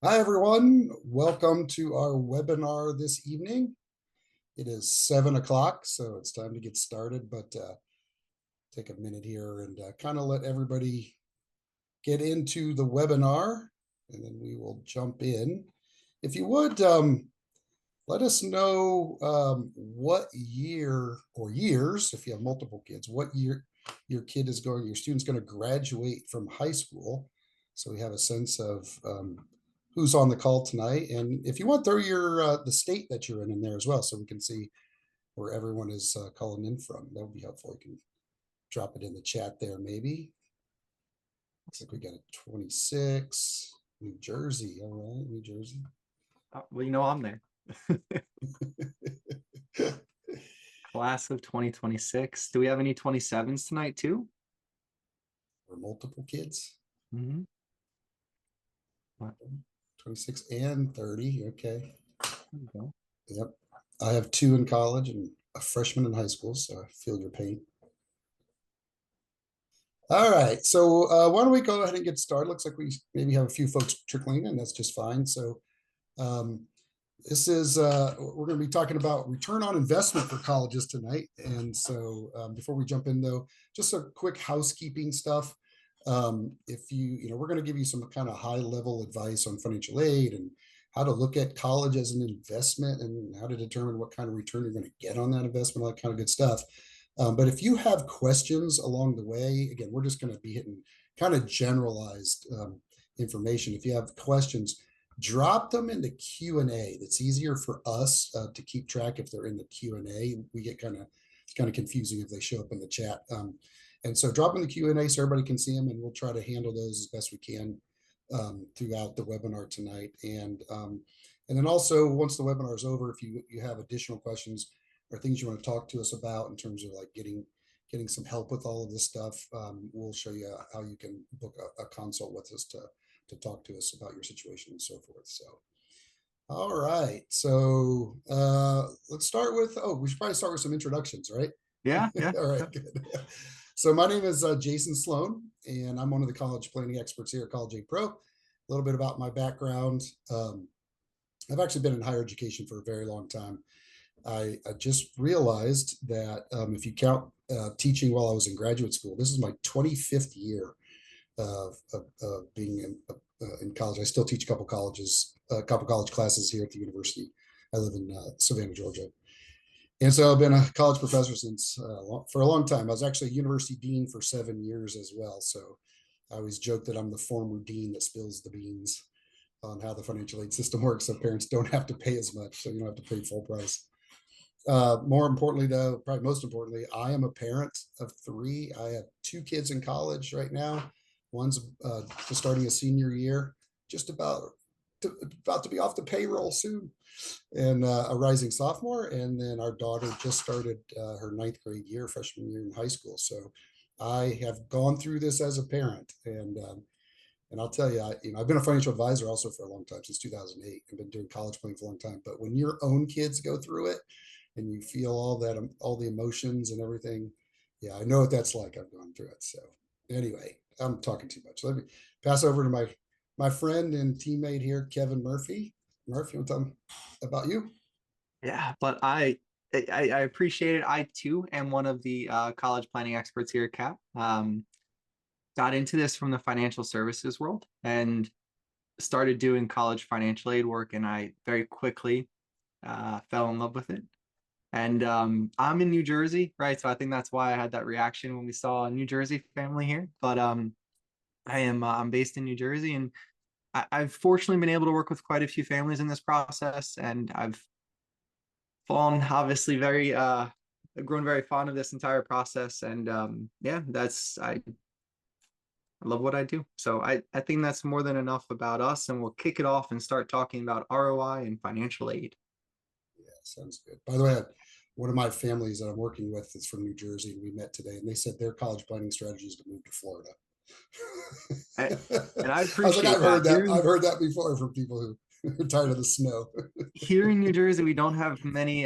Hi, everyone. Welcome to our webinar this evening. It is 7 o'clock, so it's time to get started, but take a minute here and kind of let everybody get into the webinar, and then we will jump in. If you would, let us know what year or years, if you have multiple kids, what year your student's going to graduate from high school. So we have a sense of who's on the call tonight. And if you want, throw the state that you're in there as well, so we can see where everyone is calling in from. That would be helpful. You can drop it in the chat there, maybe. Looks like we got a 26, New Jersey. All right, New Jersey. Well, I'm there. Class of 2026. Do we have any 27s tonight too? Or multiple kids. Mm-hmm. 26 and 30. Okay. There you go. Yep. I have two in college and a freshman in high school, so I feel your pain. All right. So why don't we go ahead and get started? Looks like we maybe have a few folks trickling in. That's just fine. So um, this is, we're going to be talking about return on investment for colleges tonight. And so before we jump in, though, just a quick housekeeping stuff. If we're going to give you some kind of high level advice on financial aid and how to look at college as an investment and how to determine what kind of return you're going to get on that investment, all that kind of good stuff. But if you have questions along the way, again, we're just going to be hitting kind of generalized information. If you have questions, drop them in the Q&A. That's easier for us to keep track if they're in the Q&A. We get it's kind of confusing if they show up in the chat. And so drop in the Q&A so everybody can see them, and we'll try to handle those as best we can throughout the webinar tonight. And then also, once the webinar is over, if you have additional questions or things you want to talk to us about in terms of like getting some help with all of this stuff, we'll show you how you can book a consult with us to talk to us about your situation and so forth. So, all right. So let's start with, we should probably start with some introductions, right? Yeah. All right, good. So my name is Jason Slone, and I'm one of the college planning experts here at College Aid Pro. A little bit about my background. I've actually been in higher education for a very long time. I just realized that if you count teaching while I was in graduate school, this is my 25th year of being in college. I still teach a couple college classes here at the university. I live in Savannah, Georgia. And so I've been a college professor since for a long time. I was actually a university dean for 7 years as well. So I always joke that I'm the former dean that spills the beans on how the financial aid system works, so parents don't have to pay as much, so you don't have to pay full price. More importantly, though, probably most importantly, I am a parent of three. I have two kids in college right now. One's just starting a senior year, just about to be off the payroll soon, and a rising sophomore. And then our daughter just started her ninth grade year, freshman year in high school. So I have gone through this as a parent, and I'll tell you, I've been a financial advisor also for a long time, since 2008. I've been doing college planning for a long time. But when your own kids go through it, and you feel all the emotions and everything, yeah, I know what that's like. I've gone through it. So anyway, I'm talking too much. Let me pass over to my friend and teammate here, Kevin Murphy. Murphy, you want to tell me about you? Yeah, but I appreciate it. I too am one of the college planning experts here at CAP. Got into this from the financial services world and started doing college financial aid work, and I very quickly fell in love with it. And I'm in New Jersey, right? So I think that's why I had that reaction when we saw a New Jersey family here. But I'm based in New Jersey, and I've fortunately been able to work with quite a few families in this process, and I've fallen obviously very grown very fond of this entire process. And yeah, I love what I do. So I think that's more than enough about us, and we'll kick it off and start talking about ROI and financial aid. Yeah, sounds good. By the way, one of my families that I'm working with is from New Jersey, and we met today, and they said their college planning strategy is to move to Florida. I, and I I was like, appreciate that. I've heard that before from people who are tired of the snow. Here in New Jersey, we don't have many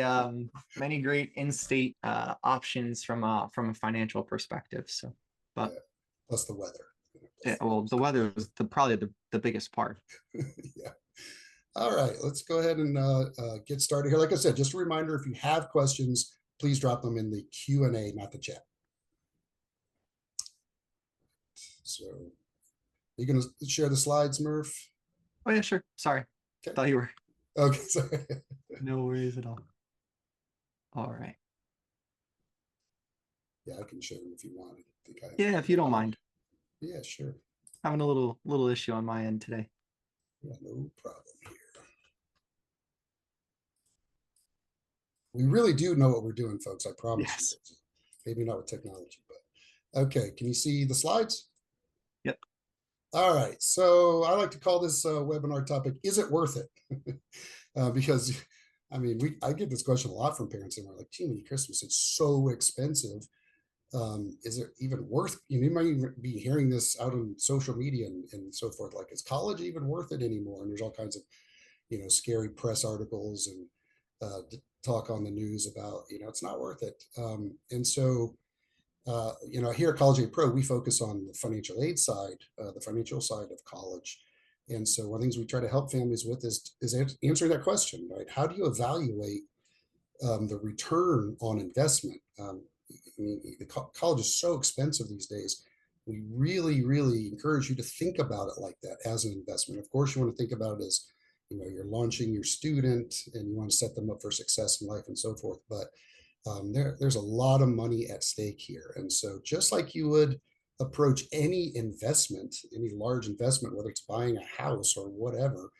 great in-state options from a financial perspective. So, but Yeah, plus the weather. yeah, well, the weather is probably the biggest part. Yeah. All right, let's go ahead and get started here. Like I said, just a reminder, if you have questions, please drop them in the Q&A, not the chat. So you going to share the slides, Murph? Oh yeah, sure. Sorry. Okay. Thought you were. Okay, sorry. No worries at all. All right. Yeah, I can share them if you want. I think I have Yeah, if you don't mind. Yeah, sure. Having a little issue on my end today. Yeah, no problem here. We really do know what we're doing, folks. I promise you. Yes. Maybe not with technology, but okay. Can you see the slides? Yep. All right. So I like to call this webinar topic, is it worth it? Because I mean, I get this question a lot from parents, and we're like, gee, Christmas, it's so expensive. Is it even worth, you might even be hearing this out on social media and so forth. Like, is college even worth it anymore? And there's all kinds of, scary press articles and talk on the news about, it's not worth it. And so, here at College Aid Pro, we focus on the financial aid side, the financial side of college. And so one of the things we try to help families with is answering that question, right? How do you evaluate the return on investment? I mean, college is so expensive these days. We really, really encourage you to think about it like that as an investment. Of course, you want to think about it as, you're launching your student and you want to set them up for success in life and so forth. But there's a lot of money at stake here. And so just like you would approach any investment, any large investment, whether it's buying a house or whatever,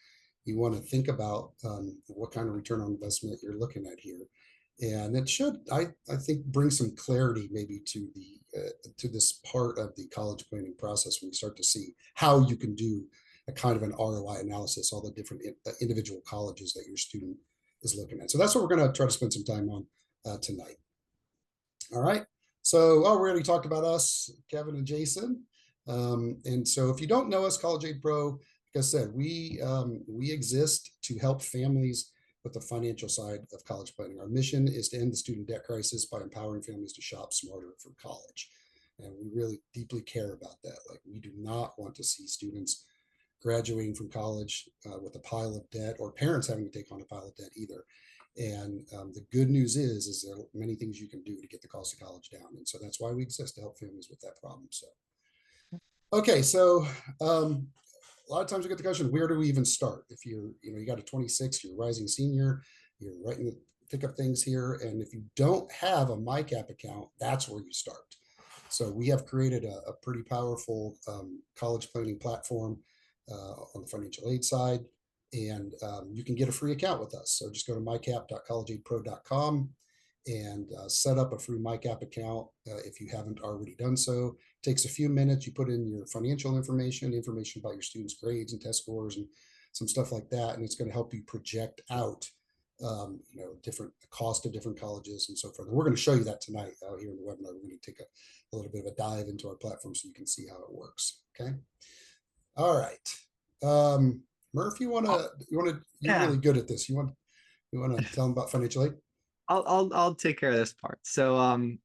you want to think about what kind of return on investment you're looking at here. And it should, I think, bring some clarity maybe to this part of the college planning process when you start to see how you can do a kind of an ROI analysis, all the different individual colleges that your student is looking at. So that's what we're going to try to spend some time on tonight. All right. So, we already talked about us, Kevin and Jason. And so if you don't know us, College Aid Pro, like I said, we exist to help families with the financial side of college planning. Our mission is to end the student debt crisis by empowering families to shop smarter for college. And we really deeply care about that. Like, we do not want to see students graduating from college with a pile of debt, or parents having to take on a pile of debt either. And the good news is there are many things you can do to get the cost of college down. And so that's why we exist, to help families with that problem. So, okay. So a lot of times we get the question, where do we even start? If you're, you got a 26, you're a rising senior, you're writing the pick up things here. And if you don't have a MyCap account, that's where you start. So we have created a pretty powerful college planning platform on the financial aid side. And you can get a free account with us. So just go to mycap.collegeaidpro.com and set up a free MyCap account if you haven't already done so. It takes a few minutes. You put in your financial information about your students' grades and test scores and some stuff like that, and it's going to help you project out, different cost of different colleges and so forth. And we're going to show you that tonight here in the webinar. We're going to take a little bit of a dive into our platform so you can see how it works. Okay. All right. Murph, you're Yeah. really good at this. You want to tell them about financial aid? I'll take care of this part. So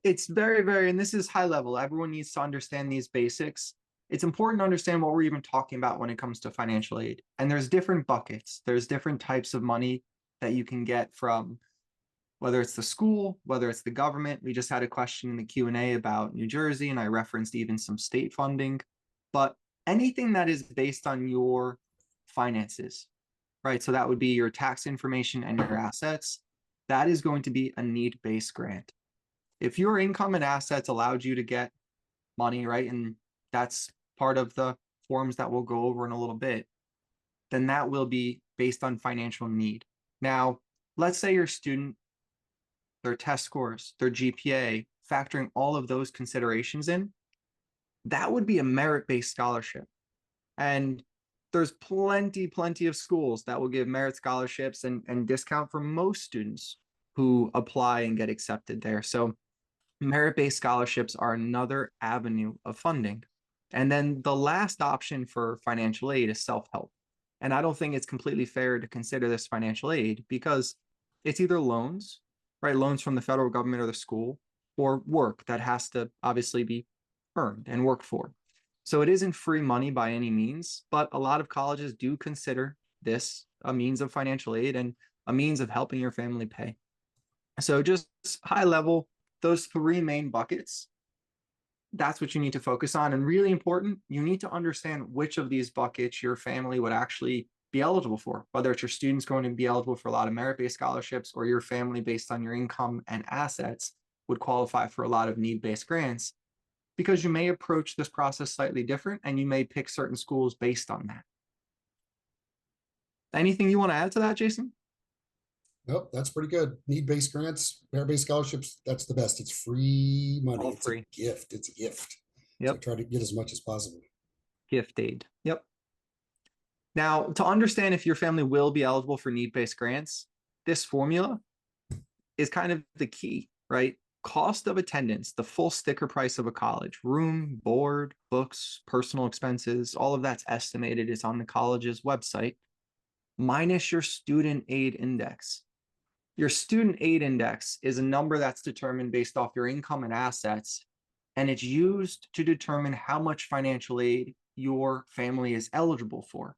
it's very, and this is high level. Everyone needs to understand these basics. It's important to understand what we're even talking about when it comes to financial aid. And there's different buckets. There's different types of money that you can get from, whether it's the school, whether it's the government. We just had a question in the Q&A about New Jersey, and I referenced even some state funding. But anything that is based on your finances, right? So that would be your tax information and your assets. That is going to be a need-based grant. If your income and assets allowed you to get money, right, and that's part of the forms that we'll go over in a little bit, then that will be based on financial need. Now, let's say your student, their test scores, their GPA, factoring all of those considerations in, that would be a merit-based scholarship. And there's plenty of schools that will give merit scholarships and discount for most students who apply and get accepted there. So merit-based scholarships are another avenue of funding. And then the last option for financial aid is self-help. And I don't think it's completely fair to consider this financial aid because it's either loans, right? Loans from the federal government or the school, or work that has to obviously be earned and worked for. So it isn't free money by any means, but a lot of colleges do consider this a means of financial aid and a means of helping your family pay. So just high level, those three main buckets, that's what you need to focus on. And really important, you need to understand which of these buckets your family would actually be eligible for, whether it's your students going to be eligible for a lot of merit-based scholarships, or your family based on your income and assets would qualify for a lot of need-based grants, because you may approach this process slightly different and you may pick certain schools based on that. Anything you want to add to that, Jason? Nope, that's pretty good. Need-based grants, merit-based scholarships, that's the best. It's free money. All It's free. a gift. It's a gift. So Yep. try to get as much as possible. Gift aid. Yep. Now, to understand if your family will be eligible for need-based grants, this formula is kind of the key, right? Cost of attendance, the full sticker price of a college, room, board, books, personal expenses, all of that's estimated. It's on the college's website, minus your student aid index. Your student aid index is a number that's determined based off your income and assets, and it's used to determine how much financial aid your family is eligible for,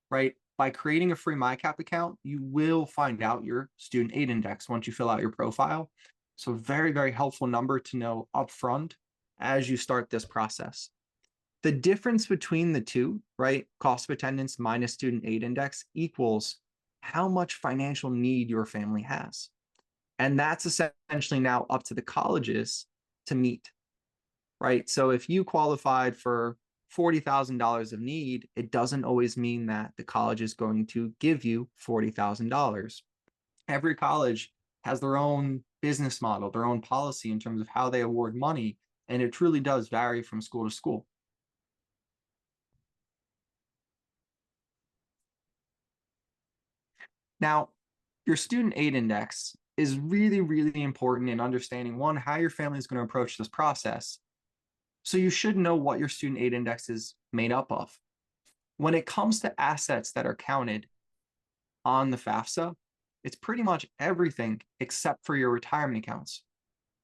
right? By creating a free MyCap account, you will find out your student aid index once you fill out your profile. So very, very helpful number to know upfront as you start this process. The difference between the two, right? Cost of attendance minus student aid index equals how much financial need your family has. And that's essentially now up to the colleges to meet, right? So if you qualified for $40,000 of need, it doesn't always mean that the college is going to give you $40,000. Every college has their own business model, their own policy in terms of how they award money, and it truly does vary from school to school. Now, your student aid index is really, really important in understanding, one, how your family is going to approach this process. So you should know what your student aid index is made up of. When it comes to assets that are counted on the FAFSA, it's pretty much everything except for your retirement accounts.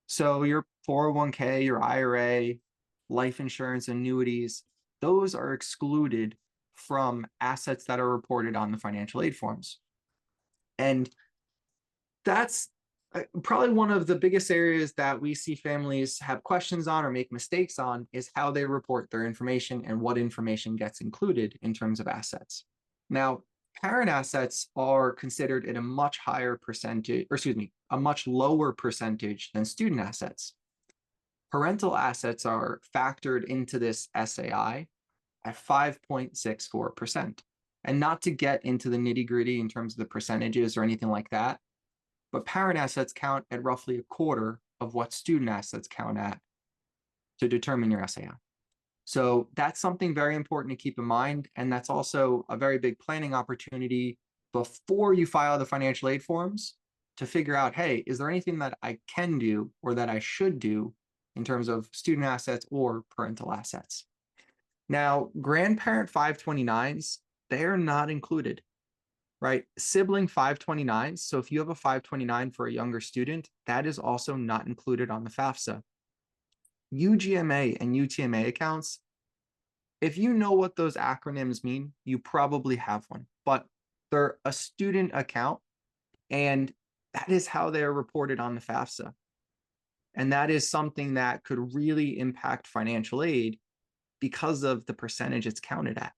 So your 401k, your IRA, life insurance, annuities, those are excluded from assets that are reported on the financial aid forms. And that's probably one of the biggest areas that we see families have questions on or make mistakes on, is how they report their information and what information gets included in terms of assets. Now, parent assets are considered at a much higher percentage, or excuse me, a much lower percentage than student assets. Parental assets are factored into this SAI at 5.64%. And not to get into the nitty gritty in terms of the percentages or anything like that, but parent assets count at roughly a quarter of what student assets count at to determine your SAI. So that's something very important to keep in mind. And that's also a very big planning opportunity before you file the financial aid forms, to figure out, hey, is there anything that I can do or that I should do in terms of student assets or parental assets? Now, grandparent 529s, they're not included, right? Sibling 529s. So if you have a 529 for a younger student, that is also not included on the FAFSA. UGMA and UTMA accounts, if you know what those acronyms mean, you probably have one, but they're a student account, and that is how they are reported on the FAFSA. And that is something that could really impact financial aid because of the percentage it's counted at.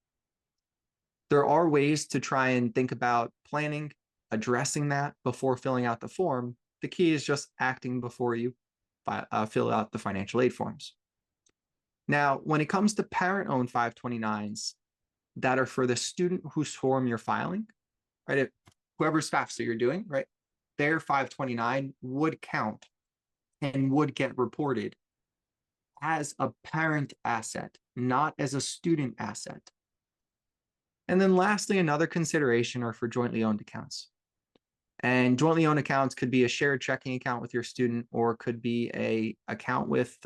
There are ways to try and think about planning, addressing that before filling out the form. The key is just acting before you fill out the financial aid forms. Now, when it comes to parent-owned 529s that are for the student whose form you're filing, right? If whoever's FAFSA you're doing, right? Their 529 would count and would get reported as a parent asset, not as a student asset. And then lastly, another consideration are for jointly owned accounts. And jointly owned accounts could be a shared checking account with your student, or could be a account with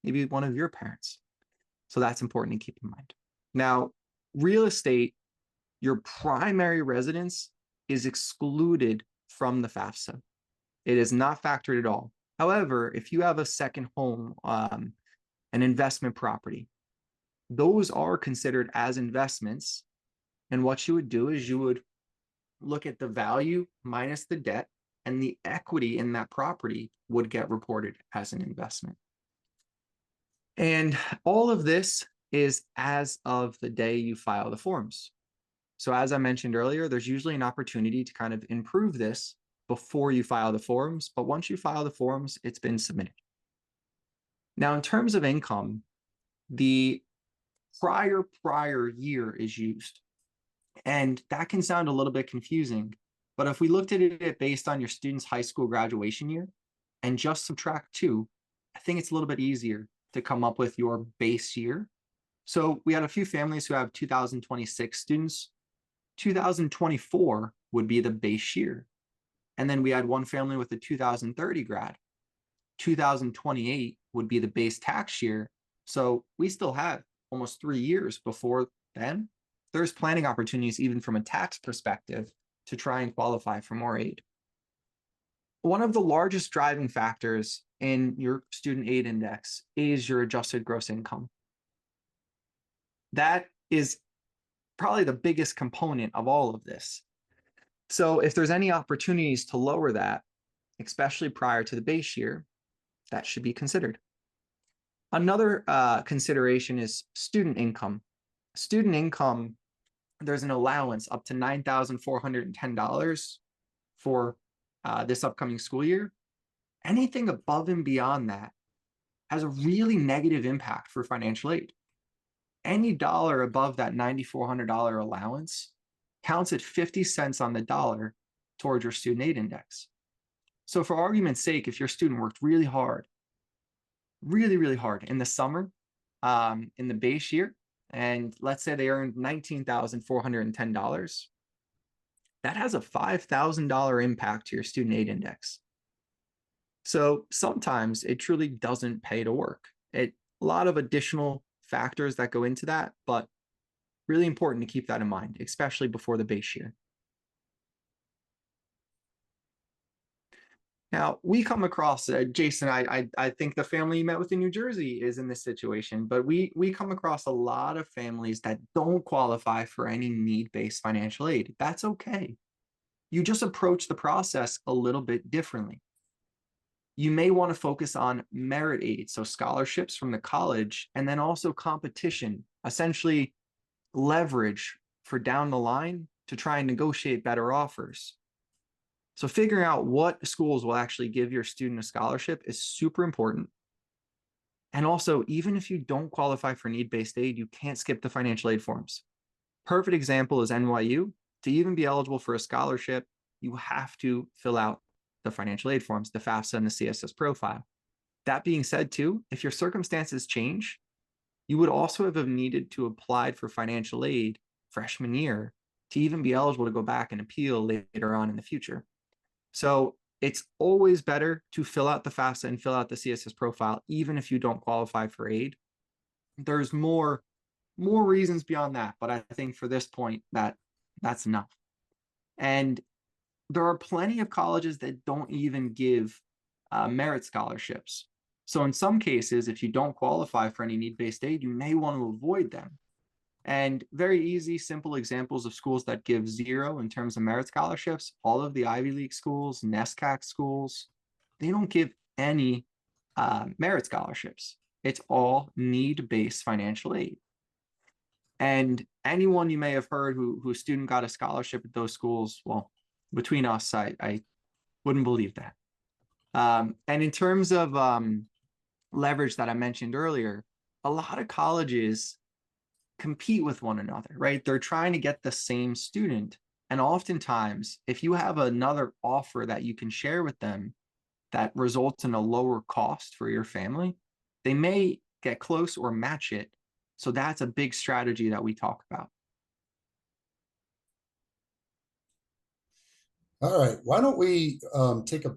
maybe one of your parents. So that's important to keep in mind. Now, real estate, your primary residence is excluded from the FAFSA. It is not factored at all. However, if you have a second home, an investment property, those are considered as investments And what you would do is you would look at the value minus the debt, and the equity in that property would get reported as an investment. And all of this is as of the day you file the forms. So as I mentioned earlier, there's usually an opportunity to kind of improve this before you file the forms, but once you file the forms, it's been submitted. Now, in terms of income, the prior year is used. And that can sound a little bit confusing, but if we looked at it based on your student's high school graduation year and just subtract 2, I think it's a little bit easier to come up with your base year. So we had a few families who have 2026 students. 2024 would be the base year. And then we had one family with a 2030 grad. 2028 would be the base tax year. So we still have almost 3 years before then. There's planning opportunities even from a tax perspective to try and qualify for more aid. One of the largest driving factors in your student aid index is your adjusted gross income. That is probably the biggest component of all of this. So if there's any opportunities to lower that, especially prior to the base year, that should be considered. Another consideration is student income. Student income, there's an allowance up to $9,410 for this upcoming school year. Anything above and beyond that has a really negative impact for financial aid. Any dollar above that $9,400 allowance counts at 50 cents on the dollar towards your student aid index. So for argument's sake, if your student worked really hard in the summer, in the base year, and let's say they earned $19,410, that has a $5,000 impact to your student aid index. So sometimes it truly doesn't pay to work. A lot of additional factors that go into that, but really important to keep that in mind, especially before the base year. Now, we come across, Jason, I think the family you met with in New Jersey is in this situation, but we come across a lot of families that don't qualify for any need-based financial aid. That's okay. You just approach the process a little bit differently. You may want to focus on merit aid, so scholarships from the college, and then also competition, essentially leverage for down the line to try and negotiate better offers. So figuring out what schools will actually give your student a scholarship is super important. And also, even if you don't qualify for need-based aid, you can't skip the financial aid forms. Perfect example is NYU. To even be eligible for a scholarship, you have to fill out the financial aid forms, the FAFSA and the CSS profile. That being said, too, if your circumstances change, you would also have needed to apply for financial aid freshman year to even be eligible to go back and appeal later on in the future. So it's always better to fill out the FAFSA and fill out the CSS profile, even if you don't qualify for aid. There's more reasons beyond that, but I think for this point that's enough. And there are plenty of colleges that don't even give merit scholarships. So in some cases, if you don't qualify for any need-based aid, you may want to avoid them. And very easy, simple examples of schools that give 0 in terms of merit scholarships, all of the Ivy League schools, NESCAC schools, they don't give any merit scholarships. It's all need-based financial aid. And anyone you may have heard whose student got a scholarship at those schools, well, between us, I wouldn't believe that. And in terms of leverage that I mentioned earlier, a lot of colleges compete with one another, right? They're trying to get the same student. And oftentimes, if you have another offer that you can share with them that results in a lower cost for your family, they may get close or match it. So that's a big strategy that we talk about. All right. Why don't we take a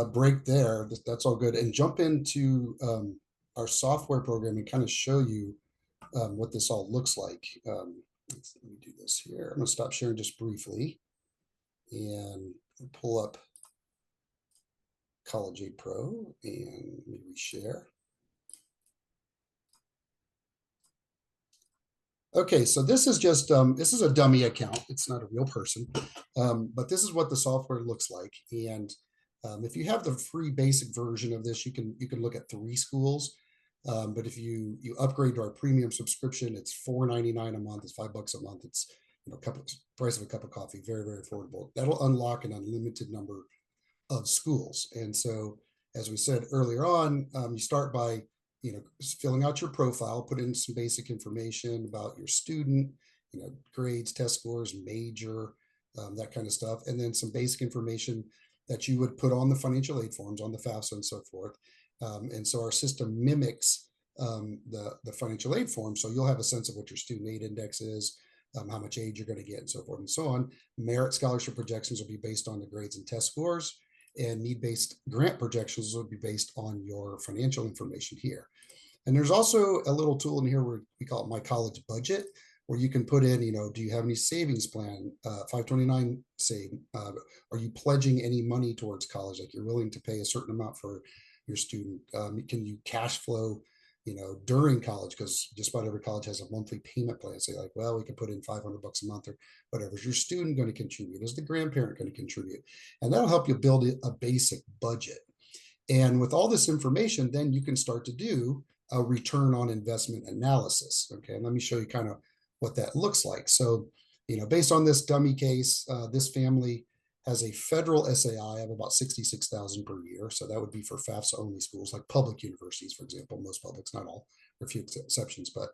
break there? That's all good. And jump into our software program and kind of show you what this all looks like. Let me do this here. I'm going to stop sharing just briefly and pull up College Aid Pro and maybe share. Okay, so this is just this is a dummy account. It's not a real person, but this is what the software looks like. And if you have the free basic version of this, you can look at 3 schools. But if you upgrade to our premium subscription, it's $4.99 a month. It's $5 a month. It's price of a cup of coffee. Very, very affordable. That'll unlock an unlimited number of schools. And so, as we said earlier on, you start by filling out your profile, put in some basic information about your student, grades, test scores, major, that kind of stuff, and then some basic information that you would put on the financial aid forms, on the FAFSA and so forth. And so our system mimics the financial aid form, so you'll have a sense of what your student aid index is, how much aid you're going to get, and so forth and so on. Merit scholarship projections will be based on the grades and test scores, and need-based grant projections will be based on your financial information here. And there's also a little tool in here where we call it My College Budget, where you can put in, do you have any savings plan, 529 save? Are you pledging any money towards college? Like, you're willing to pay a certain amount for your student? Can you cash flow, during college? Because just about every college has a monthly payment plan. Say like, well, we can put in $500 a month or whatever. Is your student going to contribute? Is the grandparent going to contribute? And that'll help you build a basic budget. And with all this information, then you can start to do a return on investment analysis. Okay, and let me show you kind of what that looks like. So, based on this dummy case, this family has a federal SAI of about $66,000 per year. So that would be for FAFSA only schools, like public universities, for example. Most publics, not all, there are a few exceptions, but.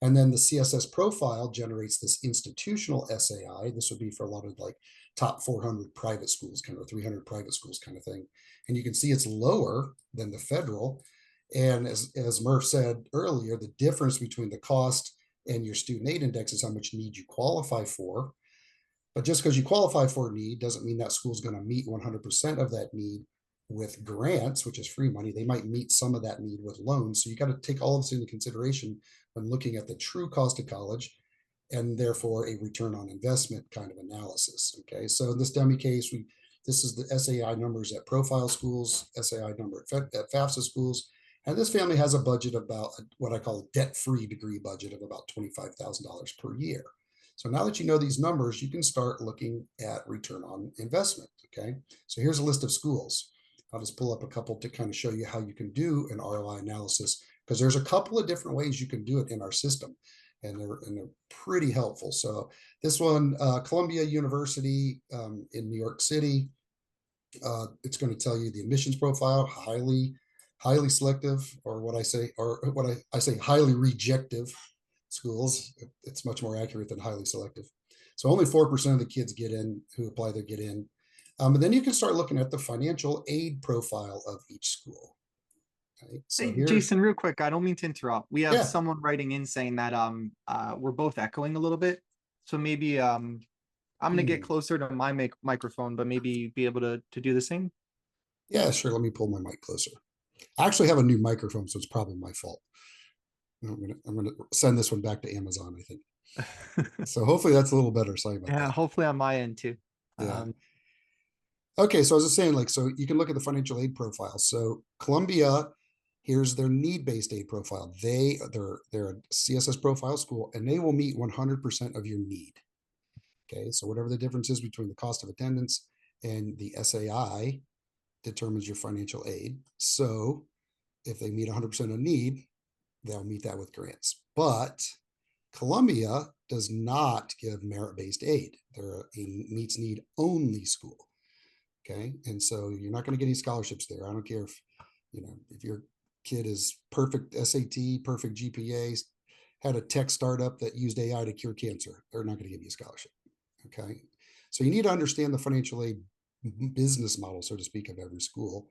And then the CSS profile generates this institutional SAI. This would be for a lot of like top 400 private schools, kind of 300 private schools kind of thing. And you can see it's lower than the federal. And as Murph said earlier, the difference between the cost and your student aid index is how much need you qualify for. But just because you qualify for a need doesn't mean that school's going to meet 100% of that need with grants, which is free money. They might meet some of that need with loans. So you got to take all of this into consideration when looking at the true cost of college, and therefore a return on investment kind of analysis. Okay, so in this dummy case, this is the SAI numbers at profile schools, SAI number at FAFSA schools, and this family has a budget about what I call a debt-free degree budget of about $25,000 per year. So now that you know these numbers, you can start looking at return on investment. Okay, so here's a list of schools. I'll just pull up a couple to kind of show you how you can do an ROI analysis, because there's a couple of different ways you can do it in our system, and they're pretty helpful. So this one, Columbia University in New York City, it's going to tell you the admissions profile, highly selective, or what I say highly rejective schools. It's much more accurate than highly selective. So only 4% of the kids get in who apply, they get in. And then you can start looking at the financial aid profile of each school. Okay, so Hey, Jason, real quick, I don't mean to interrupt. We have yeah, someone writing in saying that we're both echoing a little bit. So maybe I'm gonna get closer to my microphone, but maybe be able to do the same. yeah, sure. Let me pull my mic closer. I actually have a new microphone, so it's probably my fault. I'm gonna send this one back to Amazon, I think. So hopefully that's a little better. Sorry about Yeah, that. hopefully on my end too. Yeah. Um, Okay, so as I was saying, like, so you can look at the financial aid profile. So Columbia, here's their need-based aid profile. They're a CSS profile school, and they will meet 100% of your need. Okay, so whatever the difference is between the cost of attendance and the SAI determines your financial aid. So if they meet 100% of need, they'll meet that with grants. But Columbia does not give merit-based aid. They're a meets need only school. Okay, and so you're not going to get any scholarships there. I don't care if your kid is perfect SAT, perfect GPA, had a tech startup that used AI to cure cancer. They're not going to give you a scholarship. Okay, so you need to understand the financial aid business model, so to speak, of every school.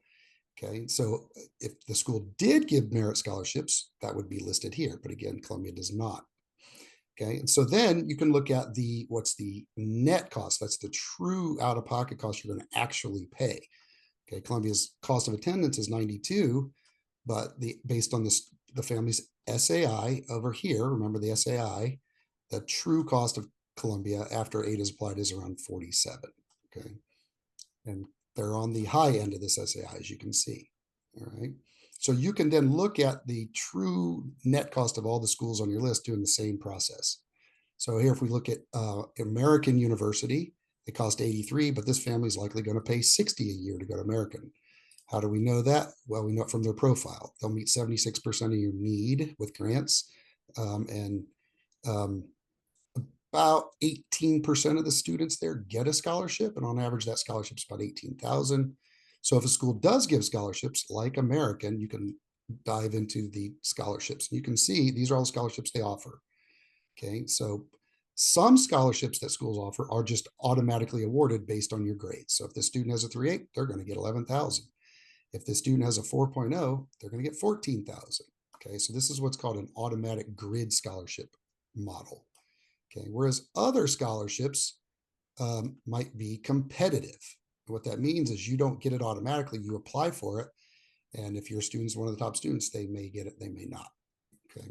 Okay, so if the school did give merit scholarships, that would be listed here. But again, Columbia does not. Okay, and so then you can look at what's the net cost. That's the true out-of-pocket cost you're going to actually pay. Okay, Columbia's cost of attendance is 92, but based on the family's SAI over here, remember the SAI, the true cost of Columbia after aid is applied is around 47. Okay, and they're on the high end of this SAI, as you can see. All right, so you can then look at the true net cost of all the schools on your list doing the same process. So here, if we look at American University, it cost 83, but this family is likely going to pay 60 a year to go to American. How do we know that? Well, we know it from their profile. They'll meet 76% of your need with grants, and about 18% of the students there get a scholarship, and on average, that scholarship is about 18,000. So if a school does give scholarships like American, you can dive into the scholarships. You can see these are all the scholarships they offer. Okay, so some scholarships that schools offer are just automatically awarded based on your grades. So if the student has a 3.8, they're going to get 11,000. If the student has a 4.0, they're going to get 14,000. Okay, so this is what's called an automatic grid scholarship model. Okay, whereas other scholarships might be competitive. What that means is you don't get it automatically, you apply for it. And if your student's one of the top students, they may get it, they may not. Okay,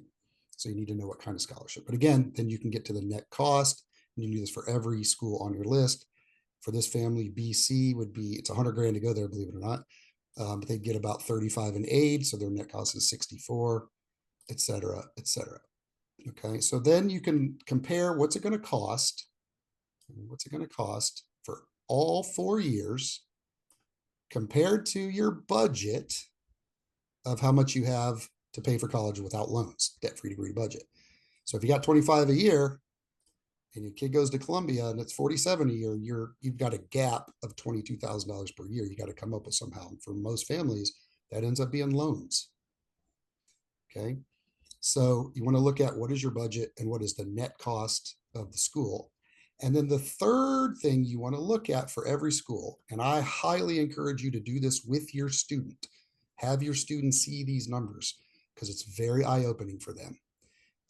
so you need to know what kind of scholarship. But again, then you can get to the net cost. And you can do this for every school on your list. For this family, BC would be, it's 100 grand to go there, believe it or not. But they get about 35 in aid, so their net cost is 64, et cetera, et cetera. Okay, so then you can compare what's it going to cost. What's it going to cost for all 4 years compared to your budget of how much you have to pay for college without loans, debt-free degree budget. So if you got 25 a year and your kid goes to Columbia and it's 47 a year, you've got a gap of $22,000 per year. You got to come up with somehow. And for most families, that ends up being loans. Okay. So you want to look at what is your budget and what is the net cost of the school. And then the third thing you want to look at for every school, and I highly encourage you to do this with your student, have your student see these numbers because it's very eye-opening for them,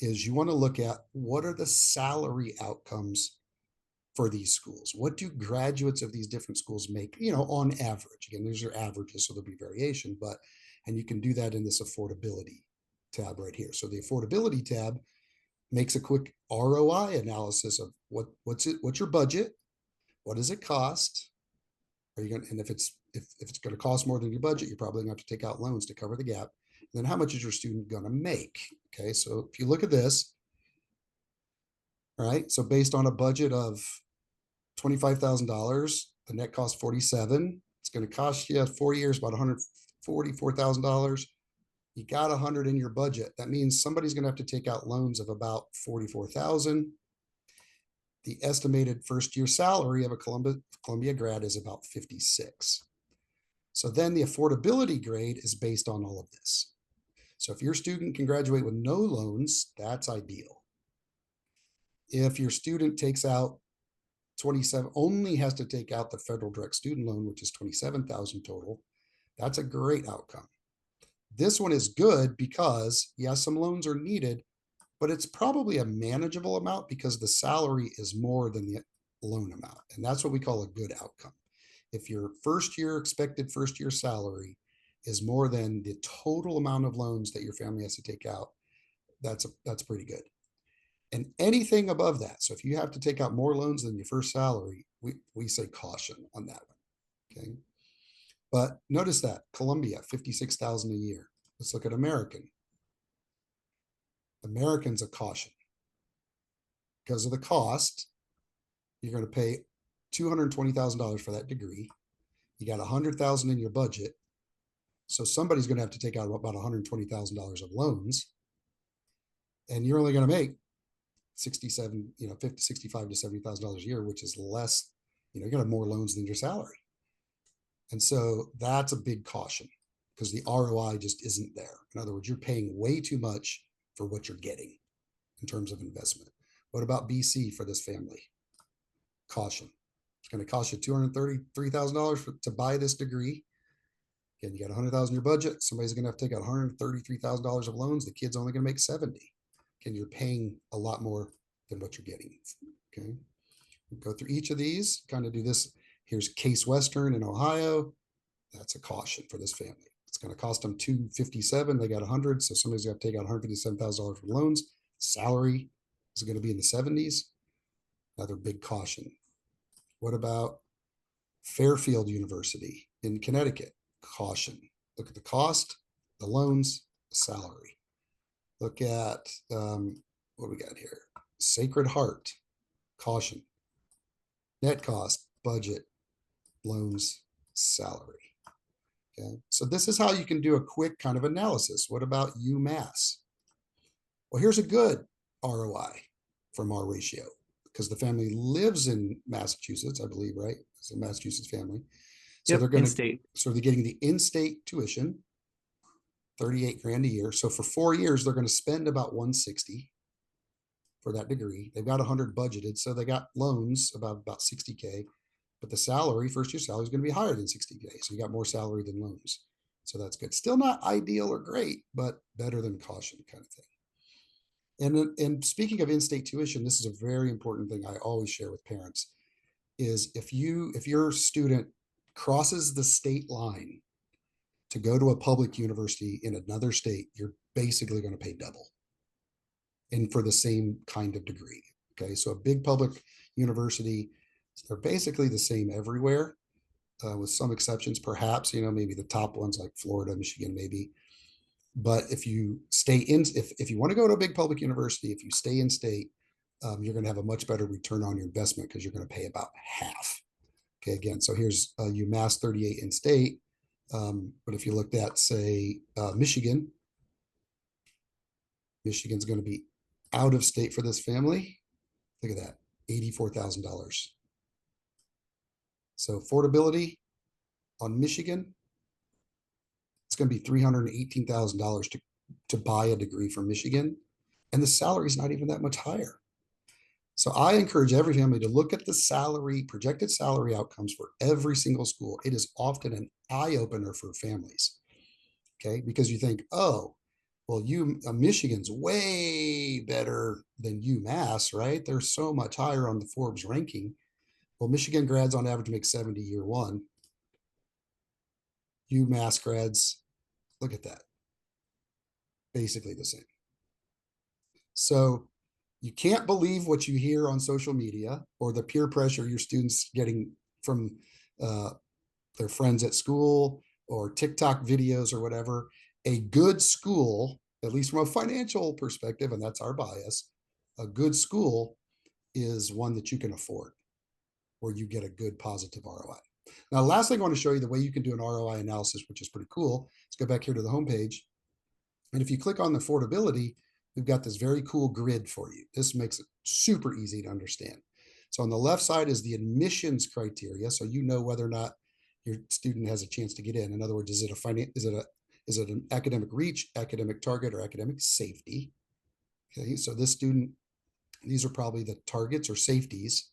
is you want to look at what are the salary outcomes for these schools. What do graduates of these different schools make, on average? Again, these are averages, so there'll be variation, and you can do that in this affordability tab right here. So the affordability tab makes a quick ROI analysis of what's your budget, what does it cost, are you going, and if it's going to cost more than your budget, you're probably going to have to take out loans to cover the gap. And then how much is your student going to make? Okay, so if you look at this, all right, so based on a budget of $25,000, the net cost 47. It's going to cost you 4 years about $144,000. You got 100 in your budget. That means somebody's going to have to take out loans of about 44,000. The estimated first year salary of a Columbia grad is about 56. So then the affordability grade is based on all of this. So if your student can graduate with no loans, that's ideal. If your student takes out 27, only has to take out the federal direct student loan, which is 27,000 total, that's a great outcome. This one is good because, yes, some loans are needed, but it's probably a manageable amount because the salary is more than the loan amount. And that's what we call a good outcome. If your expected first year salary is more than the total amount of loans that your family has to take out, that's pretty good. And anything above that, so if you have to take out more loans than your first salary, we say caution on that one. Okay. But notice that Columbia, 56,000 a year. Let's look at American. American's a caution. Because of the cost, you're going to pay $220,000 for that degree. You got $100,000 in your budget. So somebody's going to have to take out about $120,000 of loans. And you're only going to make 67, 50, 65 to $70,000 a year, which is less, you're going to have more loans than your salary. And so that's a big caution because the ROI just isn't there. In other words, you're paying way too much for what you're getting in terms of investment. What about BC for this family? Caution. It's going to cost you $233,000 to buy this degree. Again, you got $100,000 in your budget. Somebody's going to have to take out $133,000 of loans. The kid's only going to make 70. Again, you're paying a lot more than what you're getting. Okay. We'll go through each of these, kind of do this. Here's Case Western in Ohio. That's a caution for this family. It's going to cost them $257,000. They got 100, so somebody's got to take out $157,000 from loans. Salary is going to be in the 70s. Another big caution. What about Fairfield University in Connecticut? Caution. Look at the cost, the loans, the salary. Look at what we got here. Sacred Heart, caution, net cost, budget, loans, salary. Okay, so this is how you can do a quick kind of analysis. What about UMass? Well, here's a good ROI from our ratio because the family lives in Massachusetts, I believe, right? It's a Massachusetts family. So Yep, they're going to, in-state. so they're getting the in-state tuition, 38 grand a year. So for 4 years, they're going to spend about 160 for that degree. They've got 100 budgeted. So they got loans about 60K, but the salary, first year salary is going to be higher than 60K. So you got more salary than loans. So that's good. Still not ideal or great, but better than caution kind of thing. And speaking of in-state tuition, this is a very important thing I always share with parents is if your student crosses the state line to go to a public university in another state, you're basically going to pay double and for the same kind of degree. Okay, so a big public university, they're basically the same everywhere, with some exceptions, perhaps, maybe the top ones like Florida, Michigan, maybe. But if you stay in, if you want to go to a big public university, if you stay in state, you're going to have a much better return on your investment because you're going to pay about half. Okay, again, so here's UMass 38 in state. But if you looked at, say, Michigan's going to be out of state for this family. Look at that, $84,000. So affordability on Michigan, it's going to be $318,000 to buy a degree from Michigan. And the salary is not even that much higher. So I encourage every family to look at the salary, projected salary outcomes for every single school. It is often an eye opener for families. Okay, because you think, oh, well, Michigan's way better than UMass, right? They're so much higher on the Forbes ranking. Well, Michigan grads on average make 70 year one. UMass grads, look at that, basically the same. So you can't believe what you hear on social media or the peer pressure your students getting from their friends at school or TikTok videos or whatever. A good school, at least from a financial perspective, and that's our bias, a good school is one that you can afford, where you get a good positive ROI. Now, last thing I want to show you the way you can do an ROI analysis, which is pretty cool. Let's go back here to the homepage. And if you click on the affordability, we've got this very cool grid for you. This makes it super easy to understand. So on the left side is the admissions criteria. So you know whether or not your student has a chance to get in. In other words, is it an academic reach, academic target, or academic safety? Okay, so this student, these are probably the targets or safeties.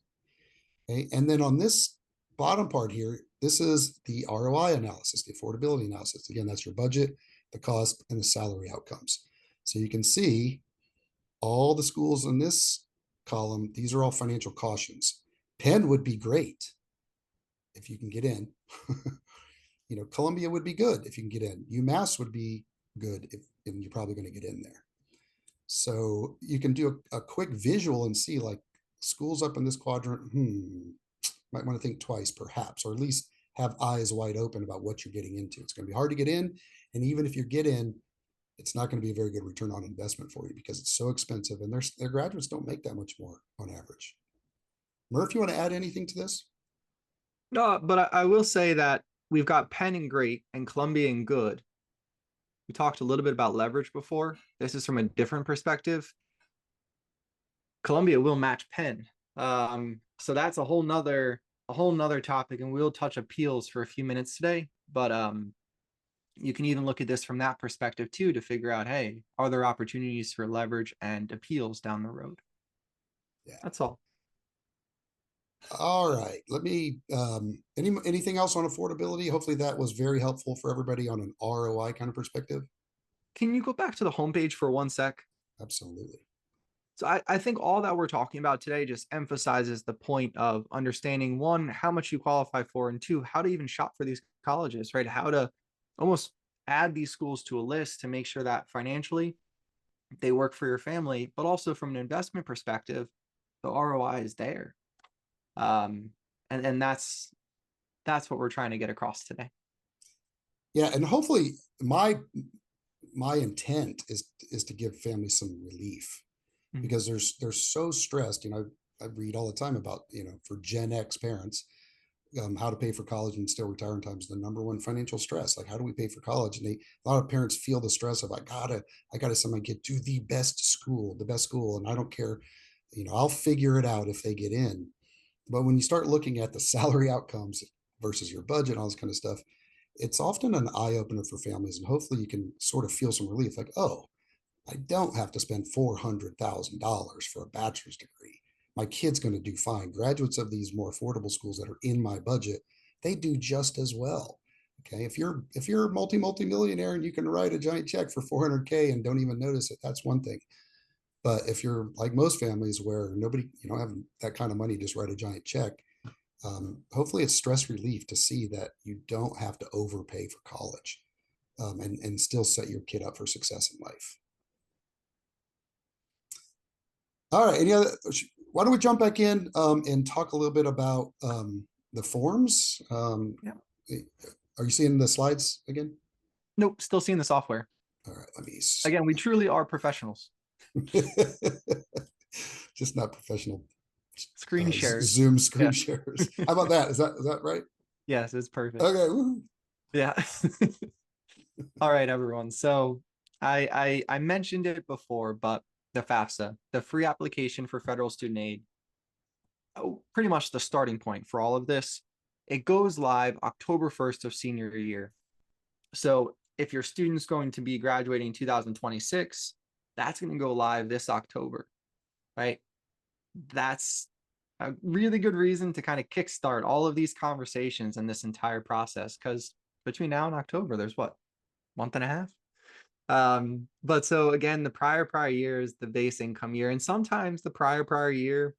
Okay, and then on this bottom part here, this is the ROI analysis, the affordability analysis. Again, that's your budget, the cost, and the salary outcomes. So you can see all the schools in this column, these are all financial cautions. Penn would be great if you can get in. Columbia would be good if you can get in. UMass would be good and you're probably going to get in there. So you can do a quick visual and see like schools up in this quadrant, might want to think twice perhaps, or at least have eyes wide open about what you're getting into. It's going to be hard to get in. And even if you get in, it's not going to be a very good return on investment for you because it's so expensive and their graduates don't make that much more on average. Murph, you want to add anything to this? No, but I will say that we've got Penn and great and Columbia and good. We talked a little bit about leverage before. This is from a different perspective. Columbia will match Penn. So that's a whole nother topic, and we'll touch appeals for a few minutes today. But you can even look at this from that perspective too to figure out, hey, are there opportunities for leverage and appeals down the road? Yeah. That's all. All right. Let me anything else on affordability? Hopefully that was very helpful for everybody on an ROI kind of perspective. Can you go back to the homepage for 1 sec? Absolutely. So I think all that we're talking about today just emphasizes the point of understanding, one, how much you qualify for, and two, how to even shop for these colleges, right? How to almost add these schools to a list to make sure that financially they work for your family, but also from an investment perspective, the ROI is there. And that's what we're trying to get across today. Yeah, and hopefully my intent is to give families some relief. Mhm. because they're so stressed. I read all the time about, for Gen X parents, how to pay for college and still retire in time is the number one financial stress. Like, how do we pay for college? And a lot of parents feel the stress of, I gotta send my kid to the best school, and I don't care, I'll figure it out if they get in. But when you start looking at the salary outcomes versus your budget, all this kind of stuff, it's often an eye opener for families, and hopefully you can sort of feel some relief. Like, oh, I don't have to spend $400,000 for a bachelor's degree. My kid's going to do fine. Graduates of these more affordable schools that are in my budget, they do just as well. Okay, if you're a multi millionaire and you can write a giant check for 400K and don't even notice it, that's one thing. But if you're like most families where nobody, you don't have that kind of money, just write a giant check. Hopefully, it's stress relief to see that you don't have to overpay for college, and still set your kid up for success in life. All right. Why don't we jump back in, and talk a little bit about, the forms? Yeah. Are you seeing the slides again? Nope, still seeing the software. All right. Again, we truly are professionals. Just not professional Screen shares. Zoom screen Yeah. shares. How about that? Is that right? Yes, it's perfect. Okay. Woo. Yeah. All right, everyone. So I mentioned it before, but the FAFSA, the free application for federal student aid, pretty much the starting point for all of this. It goes live October 1st of senior year. So if your student's going to be graduating 2026, that's going to go live this October, right? That's a really good reason to kind of kickstart all of these conversations and this entire process, because between now and October, there's what, month and a half? But so again, the prior year is the base income year, and sometimes the prior year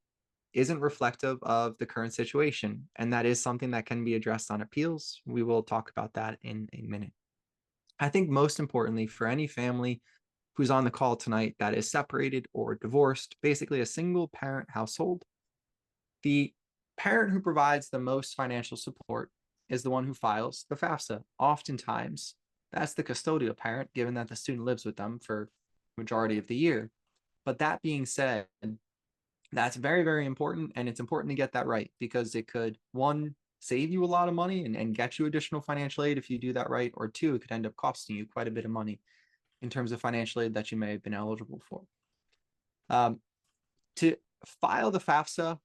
isn't reflective of the current situation, and that is something that can be addressed on appeals. We will talk about that in a minute. I think most importantly, for any family who's on the call tonight that is separated or divorced, basically a single parent household, the parent who provides the most financial support is the one who files the FAFSA. Oftentimes, that's the custodial parent, given that the student lives with them for the majority of the year. But that being said, that's very, very important. And it's important to get that right, because it could, one, save you a lot of money and get you additional financial aid if you do that right, or two, it could end up costing you quite a bit of money in terms of financial aid that you may have been eligible for. To file the FAFSA,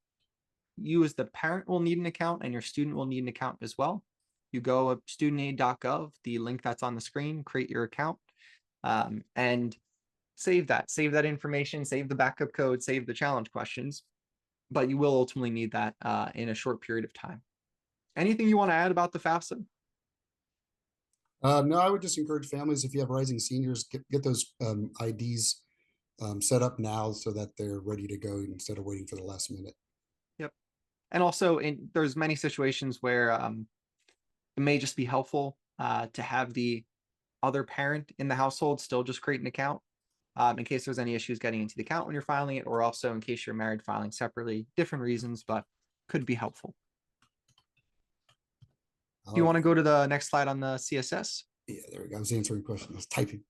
you as the parent will need an account, and your student will need an account as well. You go to studentaid.gov, the link that's on the screen, create your account, and save that information, save the backup code, save the challenge questions. But you will ultimately need that in a short period of time. Anything you want to add about the FAFSA? No, I would just encourage families, if you have rising seniors, get those, IDs, set up now so that they're ready to go instead of waiting for the last minute. Yep. And also, there's many situations where it may just be helpful to have the other parent in the household still just create an account, in case there's any issues getting into the account when you're filing it, or also in case you're married filing separately. Different reasons, but could be helpful. Do you want to go to the next slide on the CSS? Yeah, there we go. I was answering questions. I was typing.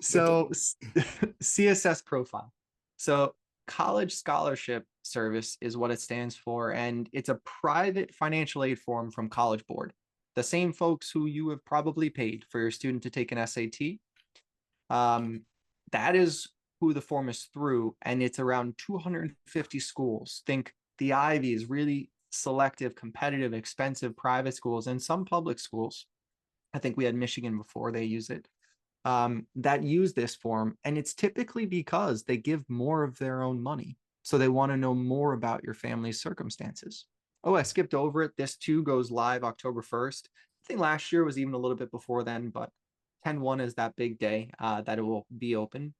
So CSS profile. So College Scholarship Service is what it stands for, and it's a private financial aid form from College Board, the same folks who you have probably paid for your student to take an SAT. That is who the form is through, and it's around 250 schools. Think the Ivies, really selective, competitive, expensive private schools, and some public schools. I think we had Michigan before they use it, that use this form. And it's typically because they give more of their own money. So they want to know more about your family's circumstances. Oh, I skipped over it. This too goes live October 1st. I think last year was even a little bit before then, but 10/1 is that big day that it will be open.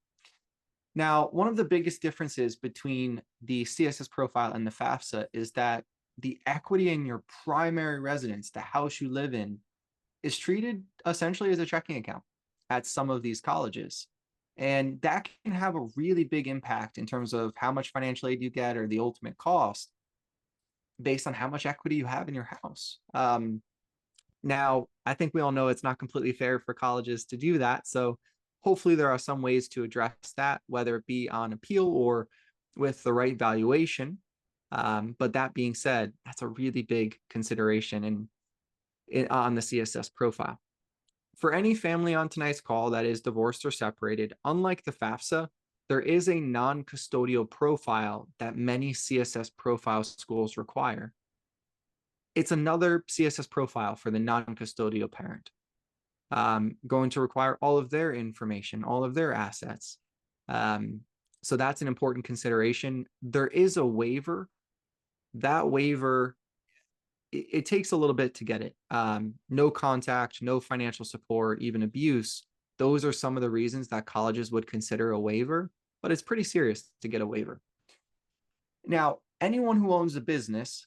Now, one of the biggest differences between the CSS profile and the FAFSA is that the equity in your primary residence, the house you live in, is treated essentially as a checking account at some of these colleges. And that can have a really big impact in terms of how much financial aid you get, or the ultimate cost, based on how much equity you have in your house. Now, I think we all know it's not completely fair for colleges to do that. So Hopefully there are some ways to address that, whether it be on appeal or with the right valuation. But that being said, that's a really big consideration on the CSS profile. For any family on tonight's call that is divorced or separated, unlike the FAFSA, there is a non-custodial profile that many CSS profile schools require. It's another CSS profile for the non-custodial parent, going to require all of their information, all of their assets. So that's an important consideration. There is a waiver. That waiver, it takes a little bit to get it. No contact, no financial support, even abuse. Those are some of the reasons that colleges would consider a waiver, but it's pretty serious to get a waiver. Now, anyone who owns a business,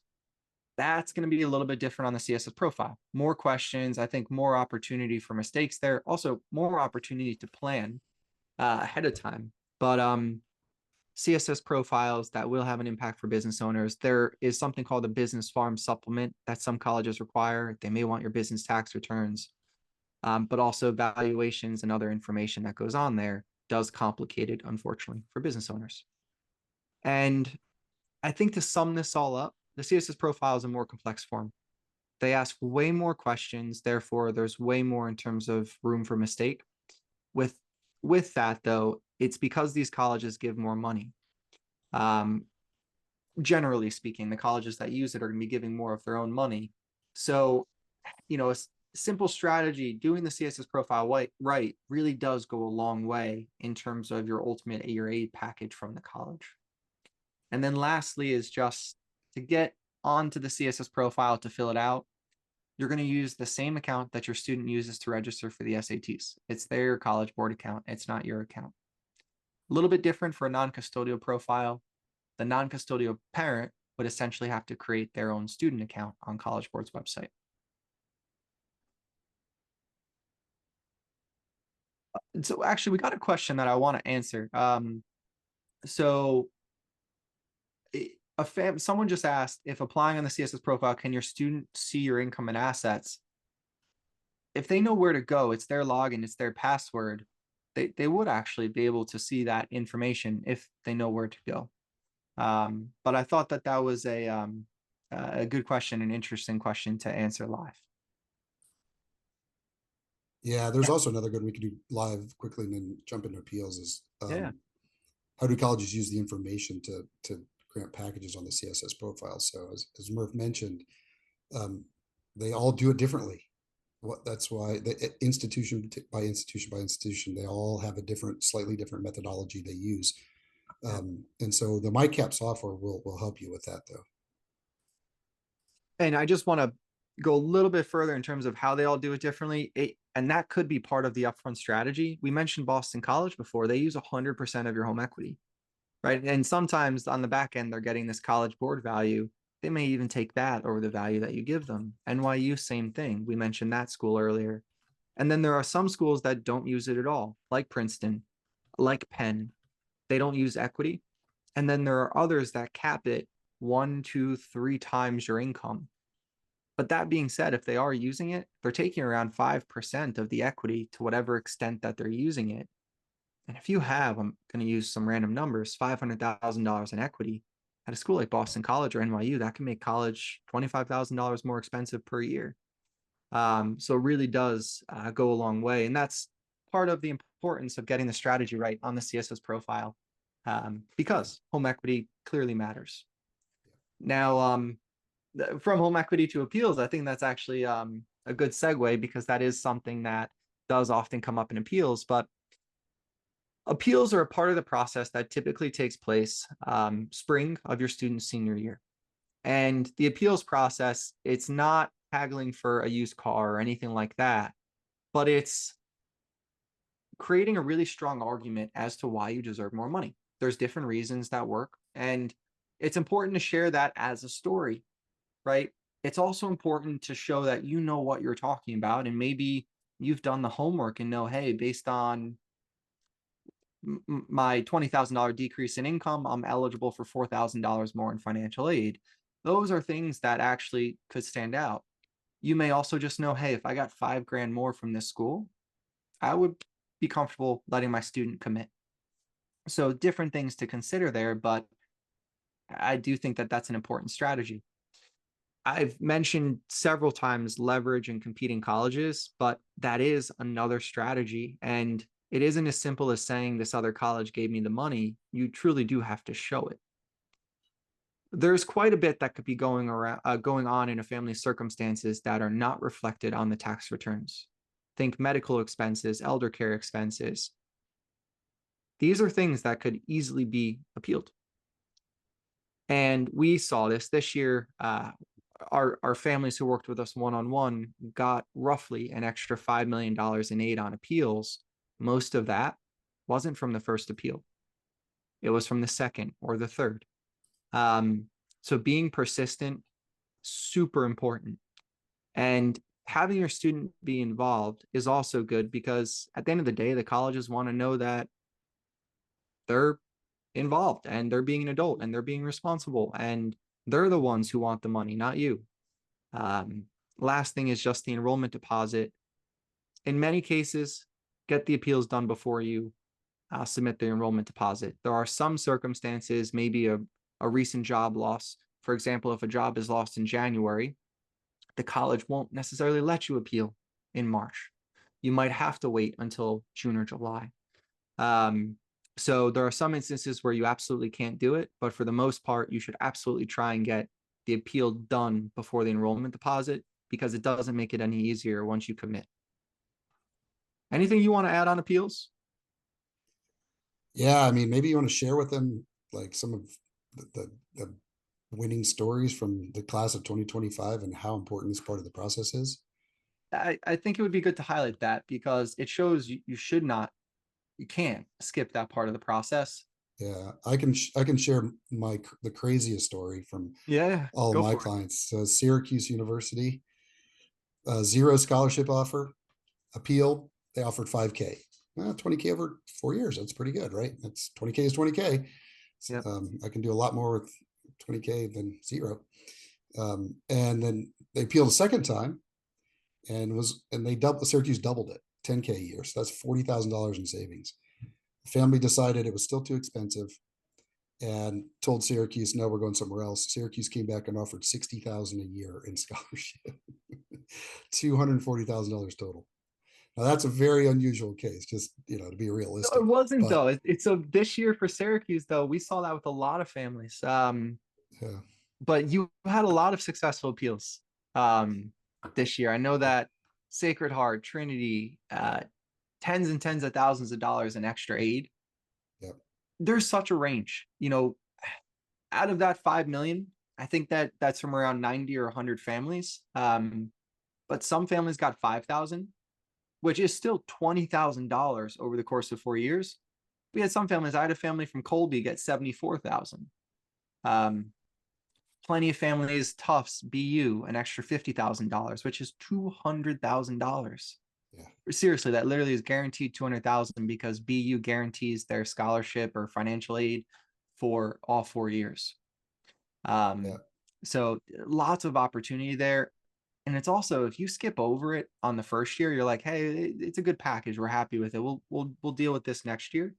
that's going to be a little bit different on the CSS profile. More questions, I think more opportunity for mistakes there. Also, more opportunity to plan ahead of time. But CSS profiles that will have an impact for business owners. There is something called a business farm supplement that some colleges require. They may want your business tax returns, but also valuations and other information that goes on there does complicate it, unfortunately, for business owners. And I think to sum this all up, the CSS profile is a more complex form. They ask way more questions, therefore there's way more in terms of room for mistake. With that though, it's because these colleges give more money. Generally speaking, the colleges that use it are going to be giving more of their own money. So, a simple strategy, doing the CSS profile right really does go a long way in terms of your ultimate your aid package from the college. And then lastly is just to get onto the CSS profile to fill it out, you're going to use the same account that your student uses to register for the SATs. It's their College Board account. It's not your account. A little bit different for a non-custodial profile. The non-custodial parent would essentially have to create their own student account on College Board's website. So actually, we got a question that I want to answer. Someone just asked, if applying on the CSS profile, can your student see your income and assets? If they know where to go, it's their login, it's their password, they would actually be able to see that information if they know where to go. But I thought that was a good question, an interesting question to answer live. Yeah, there's also another good we could do live quickly and then jump into appeals is Yeah. how do colleges use the information to grant packages on the CSS profile? So as Murph mentioned, they all do it differently. That's why the institution by institution, they all have a slightly different methodology they use. And so the MyCap software will help you with that though. And I just want to go a little bit further in terms of how they all do it differently. And that could be part of the upfront strategy. We mentioned Boston College before. They use 100% of your home equity, right? And sometimes on the back end, they're getting this College Board value. They may even take that over the value that you give them. NYU, same thing. We mentioned that school earlier. And then there are some schools that don't use it at all, like Princeton, like Penn. They don't use equity. And then there are others that cap it 1, 2, 3 times your income. But that being said, if they are using it, they're taking around 5% of the equity to whatever extent that they're using it. And if you have, I'm going to use some random numbers, $500,000 in equity at a school like Boston College or NYU, that can make college $25,000 more expensive per year. So it really does go a long way. And that's part of the importance of getting the strategy right on the CSS profile, because home equity clearly matters. Now, from home equity to appeals, I think that's actually a good segue, because that is something that does often come up in appeals. But appeals are a part of the process that typically takes place spring of your student's senior year. And the appeals process, it's not haggling for a used car or anything like that, but it's creating a really strong argument as to why you deserve more money. There's different reasons that work, and it's important to share that as a story, right? It's also important to show that you know what you're talking about, and maybe you've done the homework and know, hey, based on my $20,000 decrease in income, I'm eligible for $4,000 more in financial aid. Those are things that actually could stand out. You may also just know, hey, if I got $5,000 more from this school, I would be comfortable letting my student commit. So different things to consider there, but I do think that that's an important strategy. I've mentioned several times leverage and competing colleges, but that is another strategy. And it isn't as simple as saying this other college gave me the money. You truly do have to show it. There's quite a bit that could be going on in a family's circumstances that are not reflected on the tax returns. Think medical expenses, elder care expenses. These are things that could easily be appealed. And we saw this year. Our families who worked with us one-on-one got roughly an extra $5 million in aid on appeals. Most of that wasn't from the first appeal. It was from the second or the third. So being persistent, super important. And having your student be involved is also good, because at the end of the day, the colleges want to know that they're involved and they're being an adult and they're being responsible, and they're the ones who want the money, not you. Last thing is just the enrollment deposit. In many cases, get the appeals done before you submit the enrollment deposit. There are some circumstances, maybe a recent job loss. For example, if a job is lost in January, the college won't necessarily let you appeal in March. You might have to wait until June or July. So there are some instances where you absolutely can't do it, but for the most part, you should absolutely try and get the appeal done before the enrollment deposit, because it doesn't make it any easier once you commit. Anything you want to add on appeals? Yeah, I mean, maybe you want to share with them like some of the winning stories from the class of 2025 and how important this part of the process is. I think it would be good to highlight that, because it shows you should not, you can't skip that part of the process. Yeah, I can share the craziest story from Yeah, all of go my for it. clients. So Syracuse University, zero scholarship offer, appeal, they offered 5K. 20K over 4 years. That's pretty good, right? That's 20K is 20K. Yep. I can do a lot more with 20K than zero. And then they appealed a second time and they doubled, Syracuse doubled it, 10K a year. So that's $40,000 in savings. The family decided it was still too expensive and told Syracuse, no, we're going somewhere else. Syracuse came back and offered 60,000 a year in scholarship, $240,000 total. Now that's a very unusual case, just to be No, it realistic. wasn't But though. It's so this year for Syracuse though, we saw that with a lot of families. yeah, But you had a lot of successful appeals this year. I know that Sacred Heart, Trinity, tens and tens of thousands of dollars in extra aid. yeah, There's such a range. Out of that 5 million, I think that's from around 90 or 100 families. But some families got 5,000, which is still $20,000 over the course of 4 years. We had some families. I had a family from Colby get 74,000. Plenty of families, Tufts, BU, an extra $50,000, which is $200,000. yeah, Seriously, that literally is guaranteed 200,000 because BU guarantees their scholarship or financial aid for all 4 years. yeah. So lots of opportunity there. And it's also, if you skip over it on the first year, you're like, hey, it's a good package. We're happy with it. We'll deal with this next year.